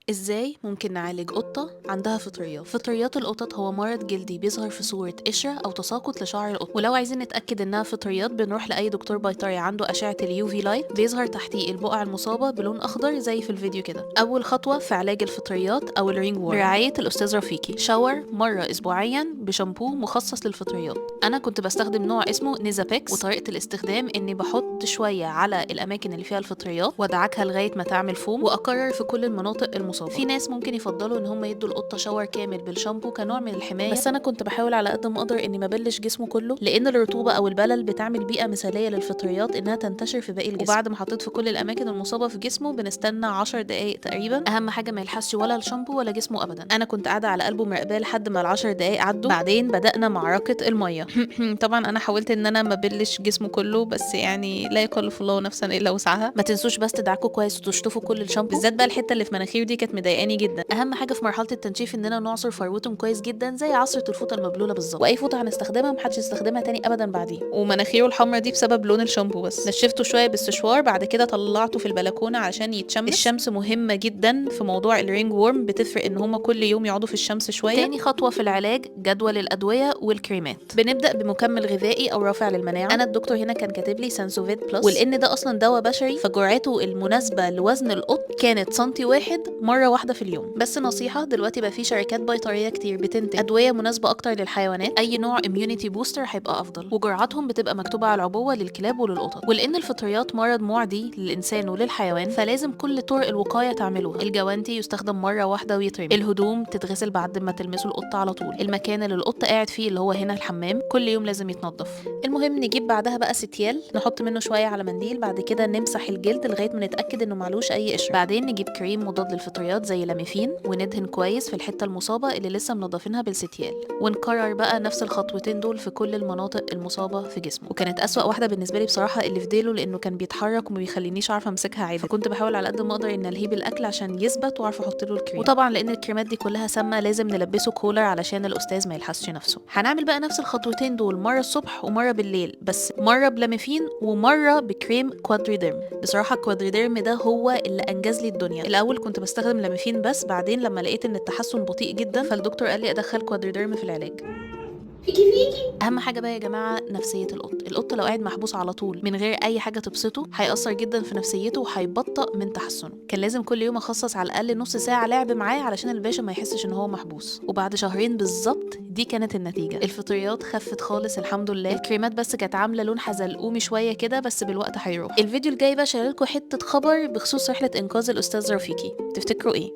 ازاي ممكن نعالج قطة عندها فطريات؟ فطريات القطط هو مرض جلدي بيظهر في صورة قشرة أو تساقط لشعر القطة، ولو عايزين نتأكد إنها فطريات بنروح لأي دكتور بيطري عنده أشعة اليو في لايت، بيظهر تحتيه البقع المصابة بلون أخضر زي في الفيديو كده. أول خطوة في علاج الفطريات أو الرينج وورم برعاية الأستاذ رفيقي، شاور مرة أسبوعيا بشامبو مخصص للفطريات. أنا كنت بستخدم نوع اسمه نيزابيكس، وطريقة الاستخدام إني بحط شوية على الأماكن اللي فيها الفطريات وأدعكها لغاية ما تعمل فوم، وأكرر في كل المناطق المصابة. في ناس ممكن يفضلوا ان هم يدوا القطه شاور كامل بالشامبو كنوع من الحمايه، بس انا كنت بحاول على قد ما اقدر اني ما بلش جسمه كله، لان الرطوبه او البلل بتعمل بيئه مثاليه للفطريات انها تنتشر في باقي الجسم. وبعد ما حطيت في كل الاماكن المصابه في جسمه بنستنى 10 دقائق تقريبا. اهم حاجه ما يلحسش ولا الشامبو ولا جسمه ابدا. انا كنت قاعده على قلبه مراقباه لحد ما ال10 دقائق عدوا، بعدين بدانا معركه الميه. طبعا انا حاولت ان انا ما بلش جسمه كله، بس يعني لا يكلف الله نفسا الا وسعها. ما تنسوش بس تدعكوا كويس وتشطفوا كل الشامبو، بالذات بقى الحته اللي في مناخيره دي كانت مضايقاني جدا. اهم حاجه في مرحله التنشيف اننا نعصر فروتهم كويس جدا زي عصره الفوطه المبلوله بالظبط، واي فوطه هنستخدمها محدش يستخدمها تاني ابدا بعدين. ومناخيره الحمرا دي بسبب لون الشامبو بس. نشفته شويه بالسشوار، بعد كده طلعته في البلكونه علشان يتشمس. الشمس مهمه جدا في موضوع الرينج وورم، بتفرق ان هما كل يوم يقعدوا في الشمس شويه. تاني خطوه في العلاج جدول الادويه والكريمات. بنبدا بمكمل غذائي او رافع للمناعه. انا الدكتور هنا كان كاتب لي سانسوفيت بلس، ولان ده اصلا دواء بشري فجرعته المناسبه لوزن القط كانت سنتي واحد مره واحده في اليوم. بس نصيحه، دلوقتي بقى في شركات بيطريه كتير بتنتج ادويه مناسبه اكتر للحيوانات، اي نوع اميونيتي بوستر هيبقى افضل، وجرعاتهم بتبقى مكتوبه على العبوه للكلاب وللقطط. ولان الفطريات مرض معدي للانسان وللحيوان، فلازم كل طرق الوقايه تعملوها. الجوانتي يستخدم مره واحده ويترمي، الهدوم تتغسل بعد ما تلمسوا القط على طول، المكان اللي القط قاعد فيه اللي هو هنا الحمام كل يوم لازم يتنضف. المهم نجيب بعدها بقى ستيال، نحط منه شويه على منديل، بعد كده نمسح الجلد لغايه ما نتاكد انه معلوش اي قشره. بعدين نجيب كريم مضاد للفطريات زي لاميفين وندهن كويس في الحته المصابه اللي لسه منضفينها بالستيال، ونكرر بقى نفس الخطوتين دول في كل المناطق المصابه في جسمه. وكانت اسوأ واحده بالنسبه لي بصراحه اللي في ديله، لانه كان بيتحرك وما بيخلينيش عارفه امسكها عادي، فكنت بحاول على قد ما اقدر ان الهيه بالاكل عشان يثبت واعرف احط له الكريم. وطبعا لان الكريمات دي كلها سامه لازم نلبسه كولر علشان الاستاذ ما يلحسش نفسه. هنعمل بقى نفس الخطوتين دول مره الصبح ومره بالليل، بس مره بلاميفين ومره بكريم كوادريديرم. بصراحه الكوادريديرم ده هو اللي انجز لي الدنيا. الاول كنت بستخدم لاميفين بس، بعدين لما لقيت ان التحسن بطيء جدا فالدكتور قال لي ادخل كوادريديرم في العلاج. اهم حاجه بقى يا جماعه نفسيه القط لو قاعد محبوس على طول من غير اي حاجه تبسطه هيأثر جدا في نفسيته وهيبطأ من تحسنه. كان لازم كل يوم اخصص على الاقل نص ساعه لعب معاه علشان الباشا ما يحسش ان هو محبوس. وبعد شهرين بالظبط دي كانت النتيجه، الفطريات خفت خالص الحمد لله. الكريمات بس كانت عامله لون حزلقومي شويه كده، بس بالوقت هيروح. الفيديو الجاي بقى شايلكوا حته خبر بخصوص رحله انقاذ الاستاذ رفيقي، تفتكروا ايه؟